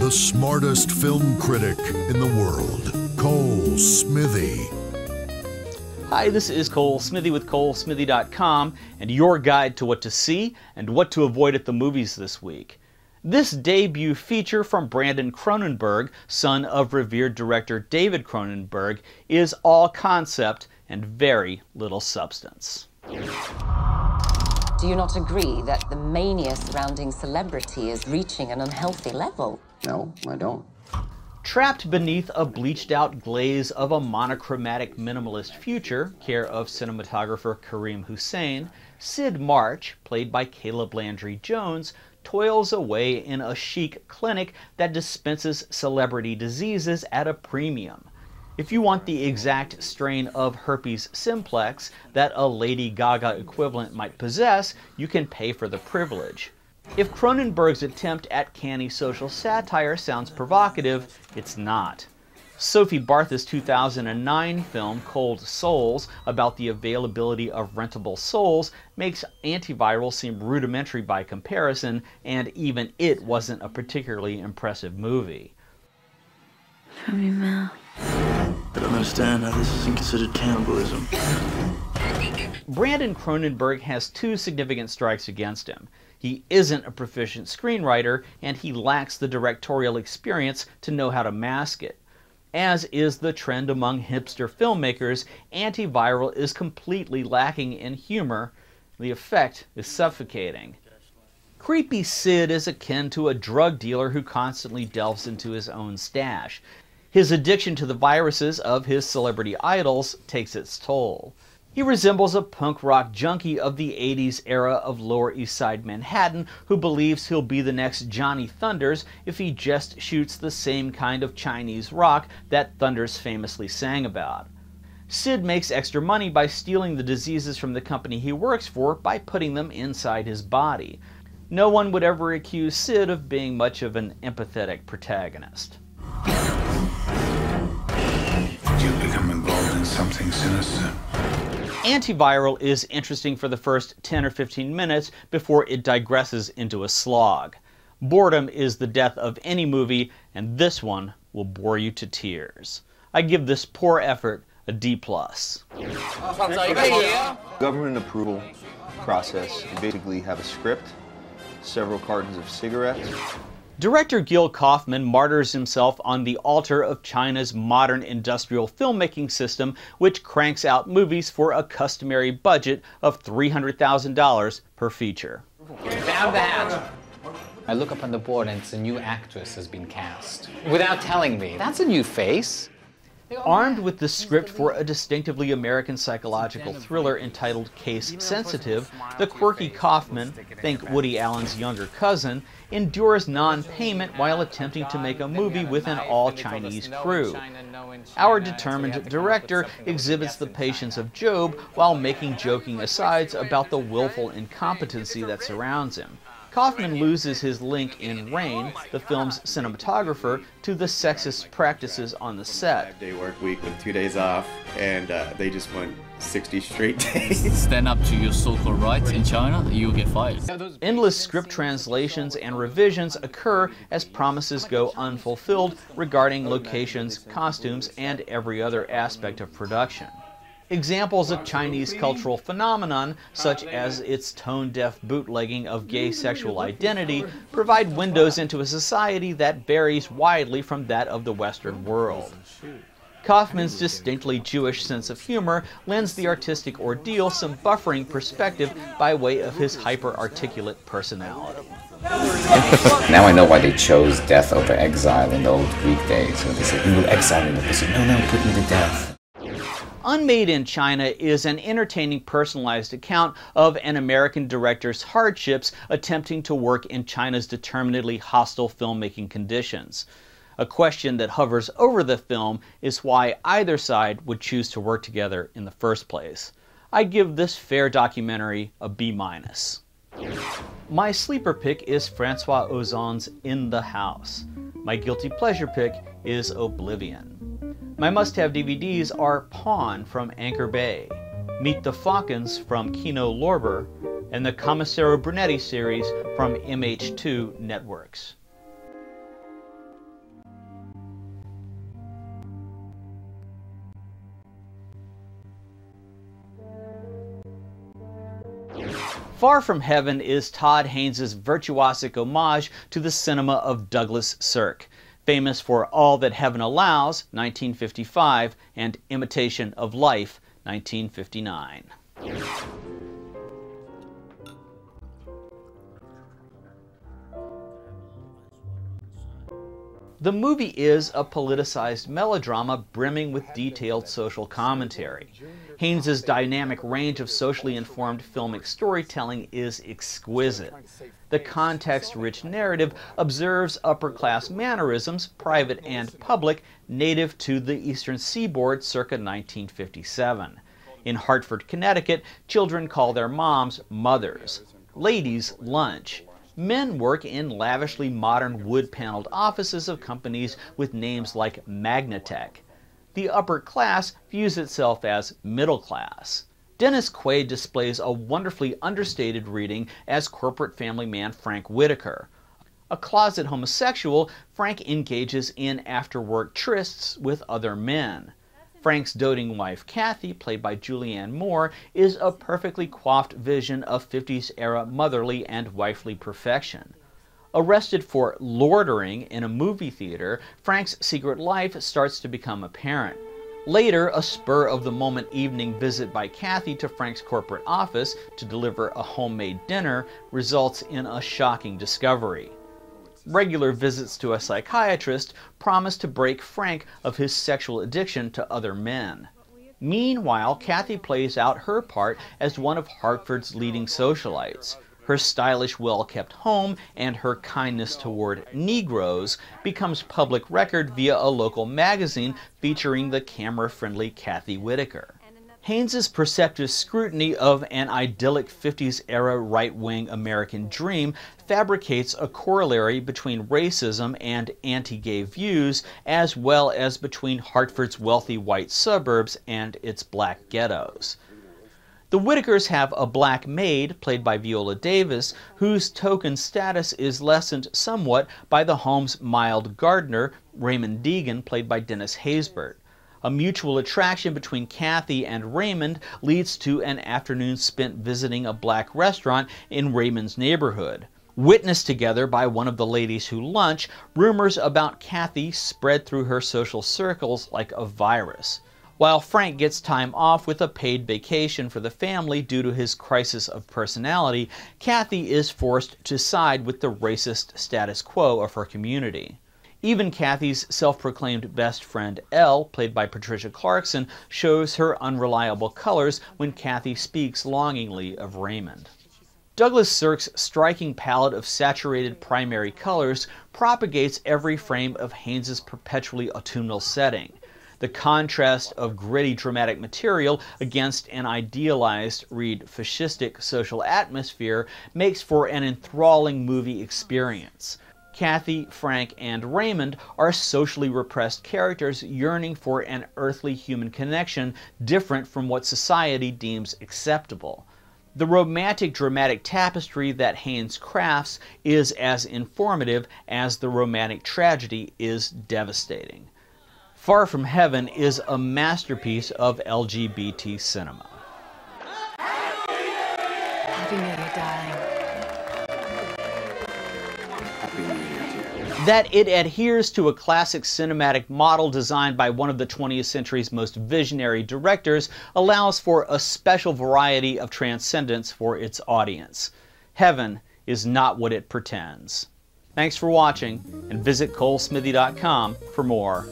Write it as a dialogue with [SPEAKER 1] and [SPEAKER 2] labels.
[SPEAKER 1] the smartest film critic in the world, Cole Smithey.
[SPEAKER 2] Hi, this is Cole Smithey with ColeSmithy.com and your guide to what to see and what to avoid at the movies this week. This debut feature from Brandon Cronenberg, son of revered director David Cronenberg, is all concept and very little substance.
[SPEAKER 3] Do you not agree that the mania surrounding celebrity is reaching an unhealthy level?
[SPEAKER 4] No, I don't.
[SPEAKER 2] Trapped beneath a bleached-out glaze of a monochromatic minimalist future, care of cinematographer Kareem Hussein, Sid March, played by Caleb Landry Jones, toils away in a chic clinic that dispenses celebrity diseases at a premium. If you want the exact strain of herpes simplex that a Lady Gaga equivalent might possess, you can pay for the privilege. If Cronenberg's attempt at canny social satire sounds provocative, it's not. Sophie Barth's 2009 film Cold Souls, about the availability of rentable souls, makes Antiviral seem rudimentary by comparison, and even it wasn't a particularly impressive movie.
[SPEAKER 5] Show me mouth.
[SPEAKER 6] I don't understand how this isn't considered cannibalism.
[SPEAKER 2] Brandon Cronenberg has two significant strikes against him. He isn't a proficient screenwriter, and he lacks the directorial experience to know how to mask it. As is the trend among hipster filmmakers, Antiviral is completely lacking in humor. The effect is suffocating. Creepy Sid is akin to a drug dealer who constantly delves into his own stash. His addiction to the viruses of his celebrity idols takes its toll. He resembles a punk rock junkie of the 80s era of Lower East Side Manhattan who believes he'll be the next Johnny Thunders if he just shoots the same kind of Chinese rock that Thunders famously sang about. Sid makes extra money by stealing the diseases from the company he works for by putting them inside his body. No one would ever accuse Sid of being much of an empathetic protagonist.
[SPEAKER 7] You've become involved in something sinister.
[SPEAKER 2] Antiviral is interesting for the first 10 or 15 minutes before it digresses into a slog. Boredom is the death of any movie, and this one will bore you to tears. I give this poor effort a D+.
[SPEAKER 4] Government approval process. You basically have a script, several cartons of cigarettes.
[SPEAKER 2] Director Gil Kaufman martyrs himself on the altar of China's modern industrial filmmaking system, which cranks out movies for a customary budget of $300,000 per feature.
[SPEAKER 8] Grab the hat. I look up on the board and it's a new actress has been cast. Without telling me. That's a new face.
[SPEAKER 2] Armed with the script for a distinctively American psychological thriller entitled Case Sensitive, the quirky Kaufman, think Woody Allen's younger cousin, endures non-payment while attempting to make a movie with an all-Chinese crew. Our determined director exhibits the patience of Job while making joking asides about the willful incompetency that surrounds him. Kaufman loses his link in Rain, the film's cinematographer, to the sexist practices on the set.
[SPEAKER 9] 5-day work week with 2 days off, and they just went 60 straight days.
[SPEAKER 10] Stand up to your so-called rights in China, you'll get fired.
[SPEAKER 2] Endless script translations and revisions occur as promises go unfulfilled regarding locations, costumes, and every other aspect of production. Examples of Chinese cultural phenomenon, such as its tone-deaf bootlegging of gay sexual identity, provide windows into a society that varies widely from that of the Western world. Kaufman's distinctly Jewish sense of humor lends the artistic ordeal some buffering perspective by way of his hyper-articulate personality.
[SPEAKER 11] Now I know why they chose death over exile in the old Greek days. When they said, "We will exile you," they said, "No, put me to death."
[SPEAKER 2] Unmade in China is an entertaining personalized account of an American director's hardships attempting to work in China's determinedly hostile filmmaking conditions. A question that hovers over the film is why either side would choose to work together in the first place. I give this fair documentary a B-. My sleeper pick is Francois Ozon's In the House. My guilty pleasure pick is Oblivion. My must-have DVDs are Pawn from Anchor Bay, Meet the Falcons from Kino Lorber, and the Commissaro Brunetti series from MH2 Networks. Far From Heaven is Todd Haynes' virtuosic homage to the cinema of Douglas Sirk, famous for All That Heaven Allows, 1955, and Imitation of Life, 1959. The movie is a politicized melodrama brimming with detailed social commentary. Haynes' dynamic range of socially informed filmic storytelling is exquisite. The context-rich narrative observes upper-class mannerisms, private and public, native to the Eastern Seaboard circa 1957. In Hartford, Connecticut, children call their moms mothers. Ladies lunch. Men work in lavishly modern wood-paneled offices of companies with names like Magnatech. The upper class views itself as middle class. Dennis Quaid displays a wonderfully understated reading as corporate family man Frank Whitaker. A closet homosexual, Frank engages in after-work trysts with other men. Frank's doting wife, Kathy, played by Julianne Moore, is a perfectly coiffed vision of 50s-era motherly and wifely perfection. Arrested for loitering in a movie theater, Frank's secret life starts to become apparent. Later, a spur-of-the-moment evening visit by Kathy to Frank's corporate office to deliver a homemade dinner results in a shocking discovery. Regular visits to a psychiatrist promise to break Frank of his sexual addiction to other men. Meanwhile, Kathy plays out her part as one of Hartford's leading socialites. Her stylish, well-kept home and her kindness toward Negroes becomes public record via a local magazine featuring the camera-friendly Kathy Whitaker. Haynes' perceptive scrutiny of an idyllic 50s-era right-wing American dream fabricates a corollary between racism and anti-gay views, as well as between Hartford's wealthy white suburbs and its black ghettos. The Whitakers have a black maid, played by Viola Davis, whose token status is lessened somewhat by the home's mild gardener, Raymond Deegan, played by Dennis Haysbert. A mutual attraction between Kathy and Raymond leads to an afternoon spent visiting a black restaurant in Raymond's neighborhood. Witnessed together by one of the ladies who lunch, rumors about Kathy spread through her social circles like a virus. While Frank gets time off with a paid vacation for the family due to his crisis of personality, Kathy is forced to side with the racist status quo of her community. Even Kathy's self-proclaimed best friend, Elle, played by Patricia Clarkson, shows her unreliable colors when Kathy speaks longingly of Raymond. Douglas Sirk's striking palette of saturated primary colors propagates every frame of Haynes' perpetually autumnal setting. The contrast of gritty dramatic material against an idealized, read fascistic social atmosphere makes for an enthralling movie experience. Kathy, Frank, and Raymond are socially repressed characters yearning for an earthly human connection different from what society deems acceptable. The romantic dramatic tapestry that Haynes crafts is as informative as the romantic tragedy is devastating. Far From Heaven is a masterpiece of LGBT cinema.
[SPEAKER 5] Happy New Year, darling.
[SPEAKER 2] That it adheres to a classic cinematic model designed by one of the 20th century's most visionary directors allows for a special variety of transcendence for its audience. Heaven is not what it pretends. Thanks for watching, and visit ColeSmithy.com for more.